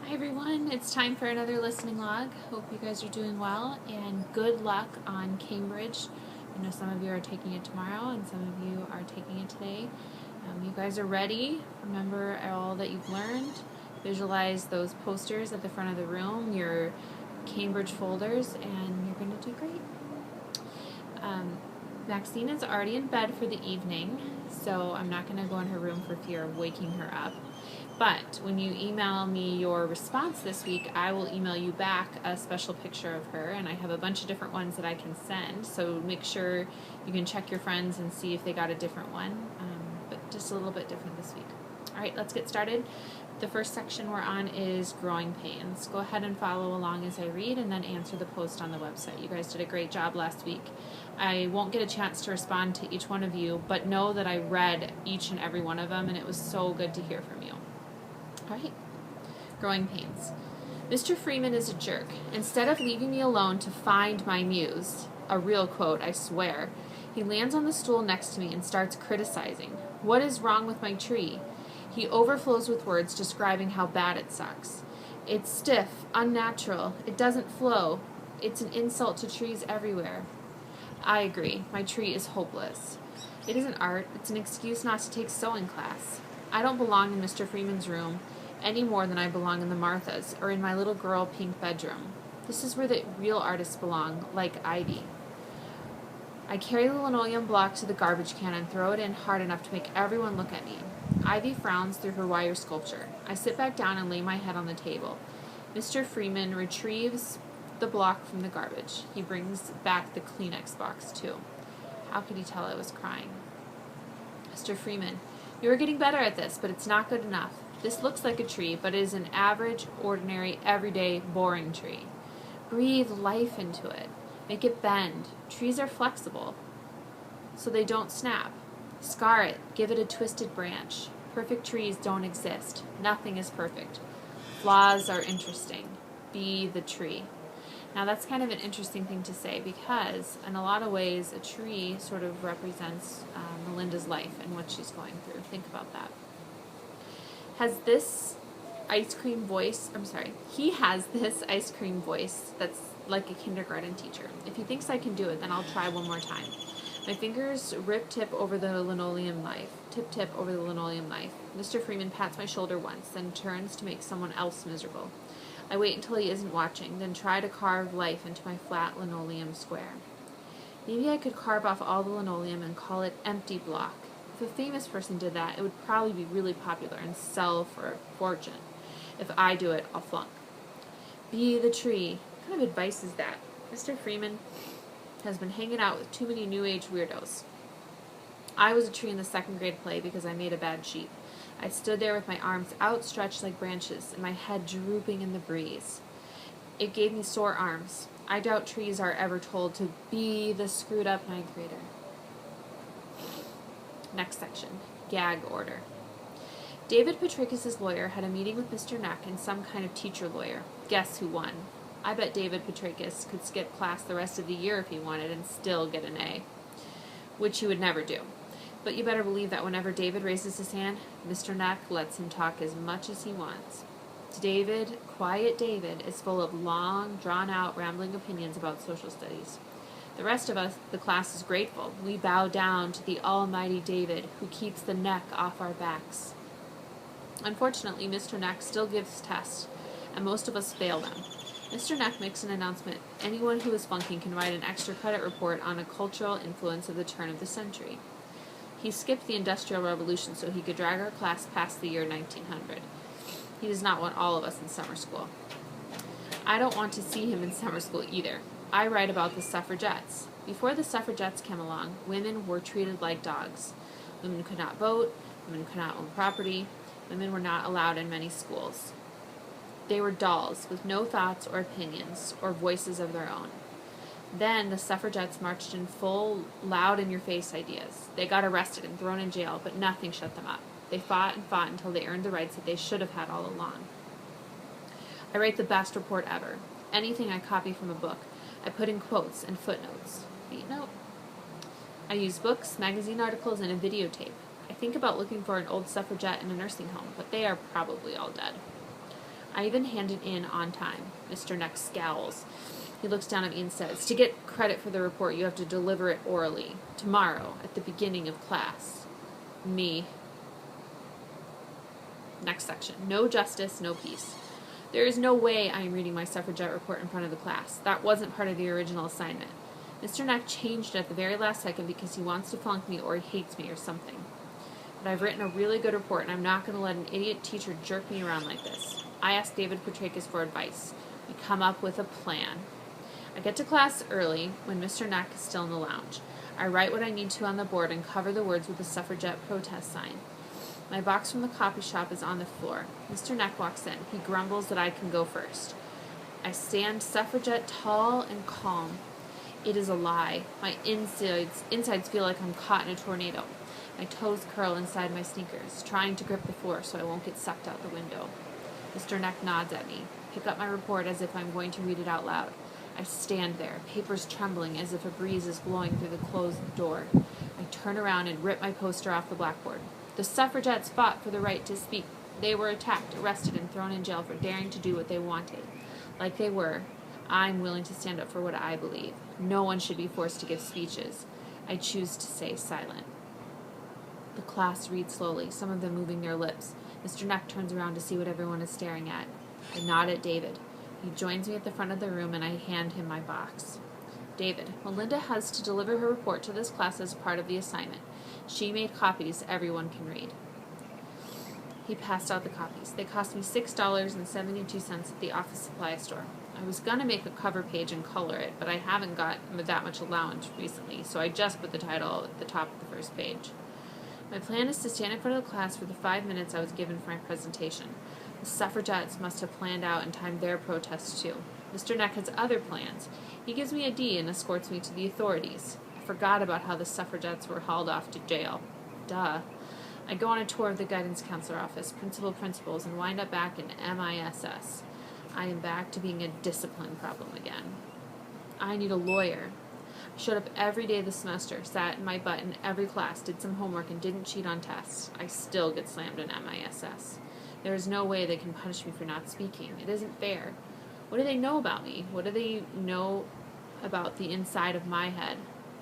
Hi everyone, it's time for another listening log. Hope you guys are doing well and good luck on Cambridge. I know some of you are taking it tomorrow and some of you are taking it today. You guys are ready. Remember all that you've learned. Visualize those posters at the front of the room, your Cambridge folders, and you're going to do great. Maxine is already in bed for the evening, so I'm not going to go in her room for fear of waking her up. But when you email me your response this week, I will email you back a special picture of her, and I have a bunch of different ones that I can send, so make sure you can check your friends and see if they got a different one, but just a little bit different this week. All right, let's get started. The first section we're on is growing pains. Go ahead and follow along as I read and then answer the post on the website. You guys did a great job last week. I won't get a chance to respond to each one of you, but know that I read each and every one of them, and it was so good to hear from you. All right, growing pains. Mr. Freeman is a jerk. Instead of leaving me alone to find my muse, a real quote, I swear, he lands on the stool next to me and starts criticizing. What is wrong with my tree? He overflows with words describing how bad it sucks. It's stiff, unnatural, it doesn't flow. It's an insult to trees everywhere. I agree, my tree is hopeless. It isn't art, it's an excuse not to take sewing class. I don't belong in Mr. Freeman's room any more than I belong in the Martha's or in my little girl pink bedroom. This is where the real artists belong, like Ivy. I carry the linoleum block to the garbage can and throw it in hard enough to make everyone look at me. Ivy frowns through her wire sculpture. I sit back down and lay my head on the table. Mr. Freeman retrieves the block from the garbage. He brings back the Kleenex box, too. How could he tell I was crying? Mr. Freeman, you are getting better at this, but it's not good enough. This looks like a tree, but it is an average, ordinary, everyday, boring tree. Breathe life into it. Make it bend. Trees are flexible, so they don't snap. Scar it. Give it a twisted branch. Perfect trees don't exist. Nothing is perfect. Flaws are interesting. Be the tree. Now that's kind of an interesting thing to say because in a lot of ways a tree sort of represents Melinda's life and what she's going through. Think about that. He has this ice cream voice that's like a kindergarten teacher. If he thinks I can do it, then I'll try one more time. My fingers tip over the linoleum knife. Mr. Freeman pats my shoulder once, then turns to make someone else miserable. I wait until he isn't watching, then try to carve life into my flat linoleum square. Maybe I could carve off all the linoleum and call it empty block. If a famous person did that, it would probably be really popular and sell for a fortune. If I do it, I'll flunk. Be the tree. What kind of advice is that? Mr. Freeman has been hanging out with too many New Age weirdos. I was a tree in the second grade play because I made a bad sheep. I stood there with my arms outstretched like branches and my head drooping in the breeze. It gave me sore arms. I doubt trees are ever told to be the screwed up ninth grader. Next section, gag order. David Petrikis' lawyer had a meeting with Mr. Neck and some kind of teacher lawyer. Guess who won? I bet David Petrikis could skip class the rest of the year if he wanted and still get an A, which he would never do. But you better believe that whenever David raises his hand, Mr. Neck lets him talk as much as he wants. David, quiet David, is full of long, drawn-out, rambling opinions about social studies. The rest of us, the class, is grateful. We bow down to the almighty David, who keeps the neck off our backs. Unfortunately, Mr. Neck still gives tests, and most of us fail them. Mr. Neck makes an announcement. Anyone who is flunking can write an extra credit report on a cultural influence of the turn of the century. He skipped the Industrial Revolution so he could drag our class past the year 1900. He does not want all of us in summer school. I don't want to see him in summer school either. I write about the suffragettes. Before the suffragettes came along, women were treated like dogs. Women could not vote, women could not own property, women were not allowed in many schools. They were dolls with no thoughts or opinions or voices of their own. Then the suffragettes marched in full, loud-in-your-face ideas. They got arrested and thrown in jail, but nothing shut them up. They fought and fought until they earned the rights that they should have had all along. I write the best report ever. Anything I copy from a book, I put in quotes and footnotes. Note. I use books, magazine articles, and a videotape. I think about looking for an old suffragette in a nursing home, but they are probably all dead. I even handed in on time. Mr. Neck scowls. He looks down at me and says, "To get credit for the report, you have to deliver it orally. Tomorrow, at the beginning of class." Me. Next section. No justice, no peace. There is no way I am reading my suffragette report in front of the class. That wasn't part of the original assignment. Mr. Neck changed it at the very last second because he wants to flunk me or he hates me or something. But I've written a really good report, and I'm not going to let an idiot teacher jerk me around like this. I ask David Petrakis for advice. We come up with a plan. I get to class early when Mr. Neck is still in the lounge. I write what I need to on the board and cover the words with the suffragette protest sign. My box from the copy shop is on the floor. Mr. Neck walks in. He grumbles that I can go first. I stand suffragette tall and calm. It is a lie. My insides feel like I'm caught in a tornado. My toes curl inside my sneakers, trying to grip the floor so I won't get sucked out the window. Mr. Neck nods at me. Pick up my report as if I'm going to read it out loud. I stand there, papers trembling as if a breeze is blowing through the closed door. I turn around and rip my poster off the blackboard. The suffragettes fought for the right to speak. They were attacked, arrested, and thrown in jail for daring to do what they wanted. Like they were, I'm willing to stand up for what I believe. No one should be forced to give speeches. I choose to stay silent. The class reads slowly, some of them moving their lips. Mr. Neck turns around to see what everyone is staring at. I nod at David. He joins me at the front of the room, and I hand him my box. David, Melinda has to deliver her report to this class as part of the assignment. She made copies everyone can read. He passed out the copies. They cost me $6.72 at the office supply store. I was going to make a cover page and color it, but I haven't got that much allowance recently, so I just put the title at the top of the first page. My plan is to stand in front of the class for the 5 minutes I was given for my presentation. The suffragettes must have planned out and timed their protests too. Mr. Neck has other plans. He gives me a D and escorts me to the authorities. I forgot about how the suffragettes were hauled off to jail. Duh. I go on a tour of the guidance counselor office, principals, and wind up back in MISS. I am back to being a discipline problem again. I need a lawyer. I showed up every day this semester, sat in my butt in every class, did some homework, and didn't cheat on tests. I still get slammed in MISS. There is no way they can punish me for not speaking. It isn't fair. What do they know about me? What do they know about the inside of my head?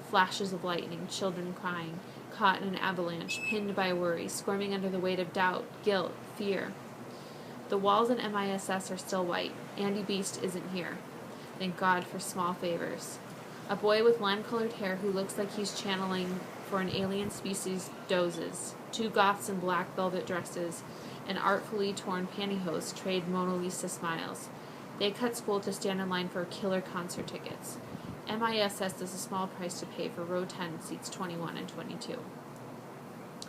Flashes of lightning, children crying, caught in an avalanche, pinned by worry, squirming under the weight of doubt, guilt, fear. The walls in MISS are still white. Andy Beast isn't here. Thank God for small favors. A boy with lime-colored hair who looks like he's channeling for an alien species dozes. 2 goths in black velvet dresses and artfully torn pantyhose trade Mona Lisa smiles. They cut school to stand in line for killer concert tickets. MISS is a small price to pay for row 10, seats 21 and 22.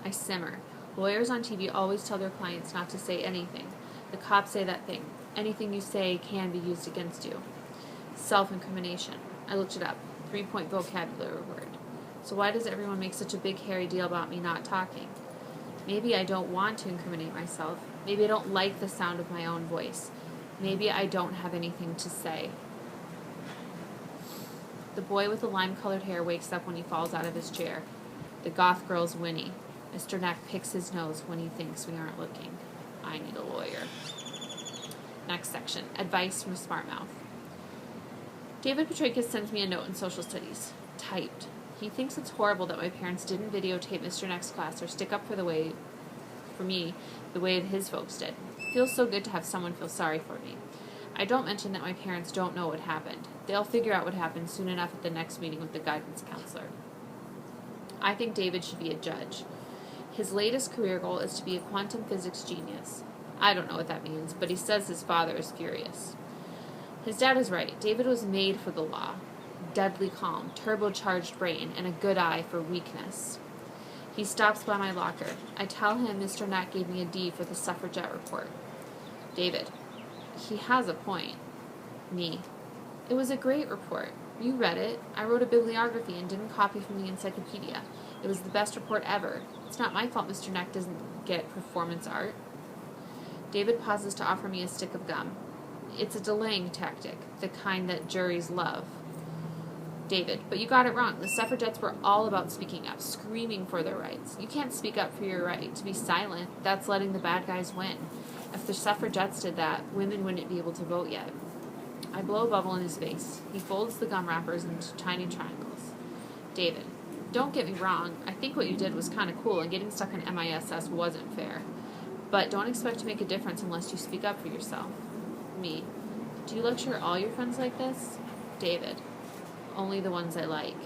I simmer. Lawyers on TV always tell their clients not to say anything. The cops say that thing. Anything you say can be used against you. Self-incrimination. I looked it up. 3-point vocabulary word. So why does everyone make such a big hairy deal about me not talking? Maybe I don't want to incriminate myself. Maybe I don't like the sound of my own voice. Maybe I don't have anything to say. The boy with the lime-colored hair wakes up when he falls out of his chair. The goth girl's Winnie. Mr. Neck picks his nose when he thinks we aren't looking. I need a lawyer. Next section. Advice from a smart mouth. David Petrakis sends me a note in social studies. Typed. He thinks it's horrible that my parents didn't videotape Mr. Neck's class or stick up for me the way his folks did. It feels so good to have someone feel sorry for me. I don't mention that my parents don't know what happened. They'll figure out what happened soon enough at the next meeting with the guidance counselor. I think David should be a judge. His latest career goal is to be a quantum physics genius. I don't know what that means, but he says his father is furious. His dad is right. David was made for the law. Deadly calm, turbocharged brain, and a good eye for weakness. He stops by my locker. I tell him Mr. Neck gave me a D for the suffragette report. David. He has a point. Me. It was a great report. You read it. I wrote a bibliography and didn't copy from the encyclopedia. It was the best report ever. It's not my fault Mr. Neck doesn't get performance art. David pauses to offer me a stick of gum. It's a delaying tactic, the kind that juries love. David, but you got it wrong. The suffragettes were all about speaking up, screaming for their rights. You can't speak up for your right to be silent. That's letting the bad guys win. If the suffragettes did that, women wouldn't be able to vote yet. I blow a bubble in his face. He folds the gum wrappers into tiny triangles. David, don't get me wrong. I think what you did was kind of cool, and getting stuck in MISS wasn't fair. But don't expect to make a difference unless you speak up for yourself. Me, do you lecture all your friends like this? David, only the ones I like.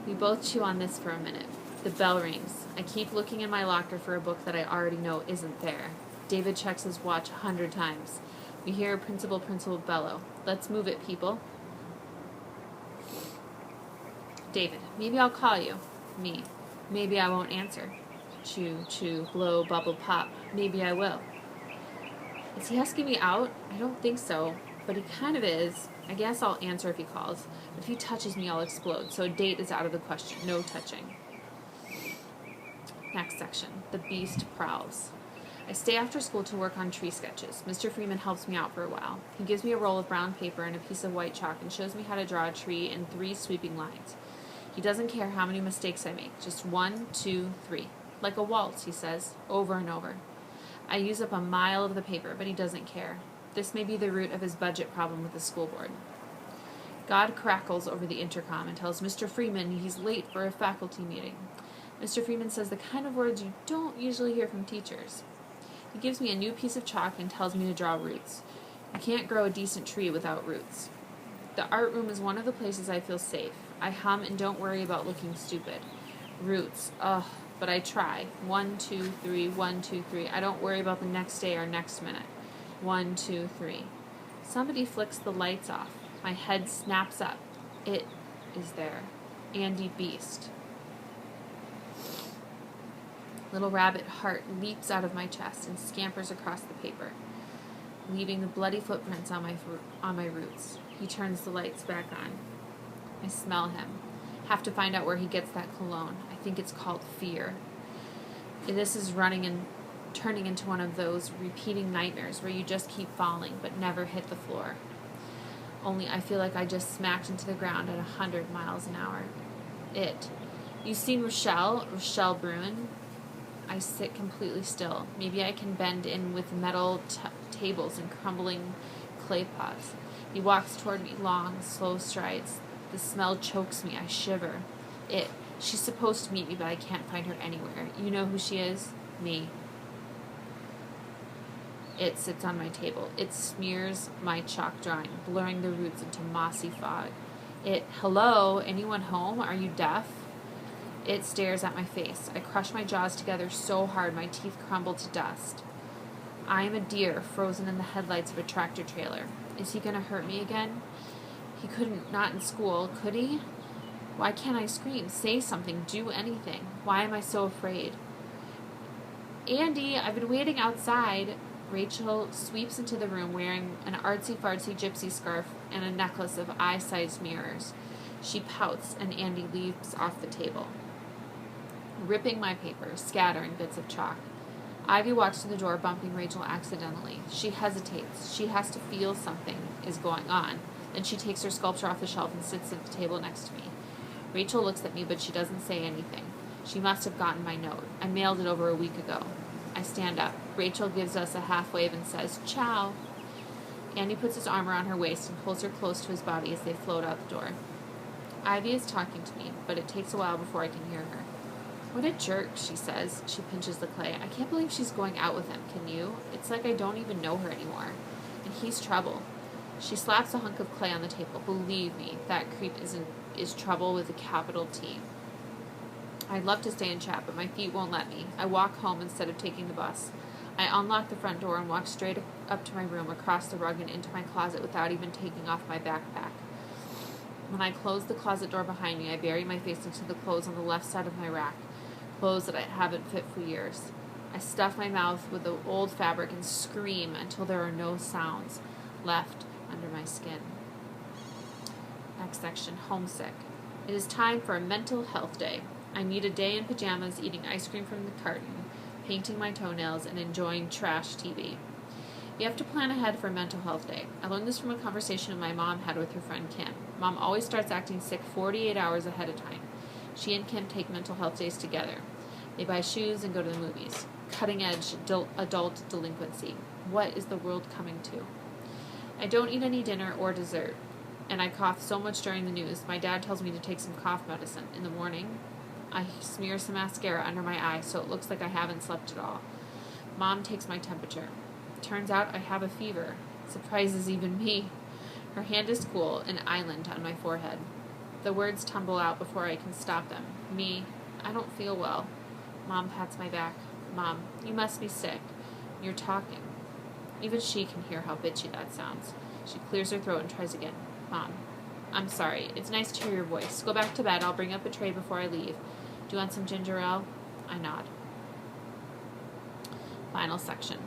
We both chew on this for a minute. The bell rings. I keep looking in my locker for a book that I already know isn't there. David checks his watch 100 times. We hear Principal bellow. Let's move it, people. David, maybe I'll call you. Me, maybe I won't answer. Chew, chew, blow, bubble, pop. Maybe I will. Is he asking me out? I don't think so, but he kind of is. I guess I'll answer if he calls. But if he touches me, I'll explode, so a date is out of the question. No touching. Next section. The beast prowls. I stay after school to work on tree sketches. Mr. Freeman helps me out for a while. He gives me a roll of brown paper and a piece of white chalk and shows me how to draw a tree in 3 sweeping lines. He doesn't care how many mistakes I make. Just 1, 2, 3. Like a waltz, he says, over and over. I use up a mile of the paper, but he doesn't care. This may be the root of his budget problem with the school board. God crackles over the intercom and tells Mr. Freeman he's late for a faculty meeting. Mr. Freeman says the kind of words you don't usually hear from teachers. He gives me a new piece of chalk and tells me to draw roots. You can't grow a decent tree without roots. The art room is one of the places I feel safe. I hum and don't worry about looking stupid. Roots, ugh, but I try. 1, 2, 3, 1, 2, 3. I don't worry about the next day or next minute. 1, 2, 3. Somebody flicks the lights off. My head snaps up. It is there. Andy Beast. Little rabbit heart leaps out of my chest and scampers across the paper, leaving the bloody footprints on my roots. He turns the lights back on. I smell him. Have to find out where he gets that cologne. I think it's called fear. This is running and turning into one of those repeating nightmares where you just keep falling but never hit the floor. Only I feel like I just smacked into the ground at 100 miles an hour. You seen Rochelle Bruin? I sit completely still. Maybe I can bend in with metal tables and crumbling clay pots. He walks toward me, long, slow strides. The smell chokes me. I shiver. She's supposed to meet me, but I can't find her anywhere. You know who she is? Me. It sits on my table. It smears my chalk drawing, blurring the roots into mossy fog. Hello? Anyone home? Are you deaf? It stares at my face. I crush my jaws together so hard my teeth crumble to dust. I am a deer frozen in the headlights of a tractor trailer. Is he going to hurt me again? He couldn't, not in school, could he? Why can't I scream? Say something. Do anything. Why am I so afraid? Andy, I've been waiting outside. Rachel sweeps into the room wearing an artsy-fartsy gypsy scarf and a necklace of eye-sized mirrors. She pouts and Andy leaps off the table, ripping my paper, scattering bits of chalk. Ivy walks to the door, bumping Rachel accidentally. She hesitates. She has to feel something is going on. Then she takes her sculpture off the shelf and sits at the table next to me. Rachel looks at me, but she doesn't say anything. She must have gotten my note. I mailed it over a week ago. I stand up. Rachel gives us a half wave and says, "Ciao." Andy puts his arm around her waist and pulls her close to his body as they float out the door. Ivy is talking to me, but it takes a while before I can hear her. "What a jerk," she says. She pinches the clay. "I can't believe she's going out with him, can you? It's like I don't even know her anymore. And he's trouble." She slaps a hunk of clay on the table. "Believe me, that creep is trouble with a capital T." I'd love to stay and chat, but my feet won't let me. I walk home instead of taking the bus. I unlock the front door and walk straight up to my room, across the rug and into my closet without even taking off my backpack. When I close the closet door behind me, I bury my face into the clothes on the left side of my rack, clothes that I haven't fit for years. I stuff my mouth with the old fabric and scream until there are no sounds left under my skin. Next section, homesick. It is time for a mental health day. I need a day in pajamas, eating ice cream from the carton, painting my toenails, and enjoying trash TV. You have to plan ahead for a mental health day. I learned this from a conversation my mom had with her friend Kim. Mom always starts acting sick 48 hours ahead of time. She and Kim take mental health days together. They buy shoes and go to the movies. cutting-edge adult delinquency. What is the world coming to? I don't eat any dinner or dessert, and I cough so much during the news. My dad tells me to take some cough medicine. In the morning, I smear some mascara under my eye so it looks like I haven't slept at all. Mom takes my temperature. Turns out I have a fever. Surprises even me. Her hand is cool, an island on my forehead. The words tumble out before I can stop them. Me, I don't feel well. Mom pats my back. Mom, you must be sick. You're talking. Even she can hear how bitchy that sounds. She clears her throat and tries again. Mom, I'm sorry. It's nice to hear your voice. Go back to bed. I'll bring up a tray before I leave. Do you want some ginger ale? I nod. Final section.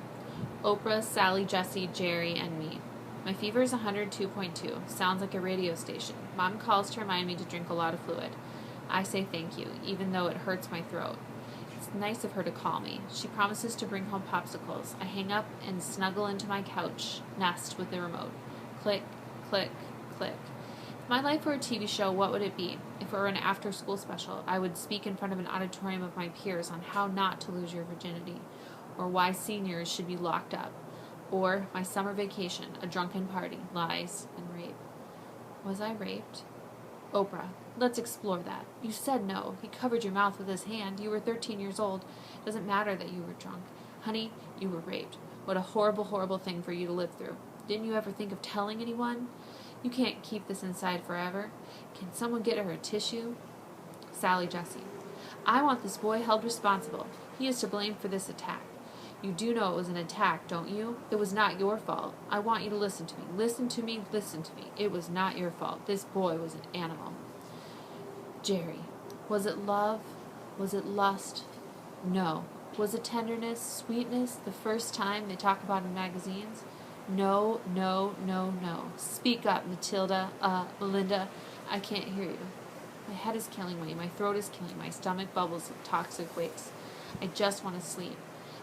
Oprah, Sally, Jesse, Jerry, and me. My fever is 102.2. Sounds like a radio station. Mom calls to remind me to drink a lot of fluid. I say thank you, even though it hurts my throat. It's nice of her to call me. She promises to bring home popsicles. I hang up and snuggle into my couch nest with the remote. Click, click, click. If my life were a TV show, what would it be? If it were an after-school special, I would speak in front of an auditorium of my peers on how not to lose your virginity, or why seniors should be locked up, or my summer vacation, a drunken party, lies, and rape. Was I raped? Oprah, let's explore that. You said no. He covered your mouth with his hand. You were 13 years old. It doesn't matter that you were drunk. Honey, you were raped. What a horrible, horrible thing for you to live through. Didn't you ever think of telling anyone? You can't keep this inside forever. Can someone get her a tissue? Sally Jesse. I want this boy held responsible. He is to blame for this attack. You do know it was an attack, don't you? It was not your fault. I want you to listen to me. Listen to me. Listen to me. It was not your fault. This boy was an animal. Jerry. Was it love? Was it lust? No. Was it tenderness, sweetness, the first time they talk about in magazines? No, no, no, no. Speak up, Matilda. Melinda. I can't hear you. My head is killing me. My throat is killing me. My stomach bubbles with toxic waste. I just want to sleep.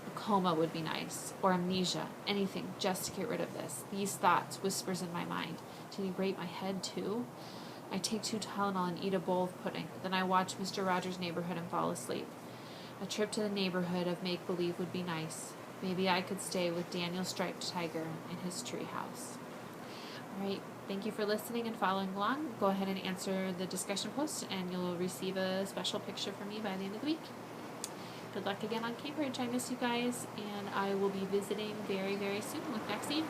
A coma would be nice, or amnesia, anything, just to get rid of this. These thoughts, whispers in my mind. Did he rape my head, too? I take 2 Tylenol and eat a bowl of pudding. Then I watch Mr. Rogers' Neighborhood and fall asleep. A trip to the neighborhood of make-believe would be nice. Maybe I could stay with Daniel Striped Tiger in his tree house. All right, thank you for listening and following along. Go ahead and answer the discussion post, and you'll receive a special picture from me by the end of the week. Good luck again on Cambridge. I miss you guys, and I will be visiting very, very soon with Maxine.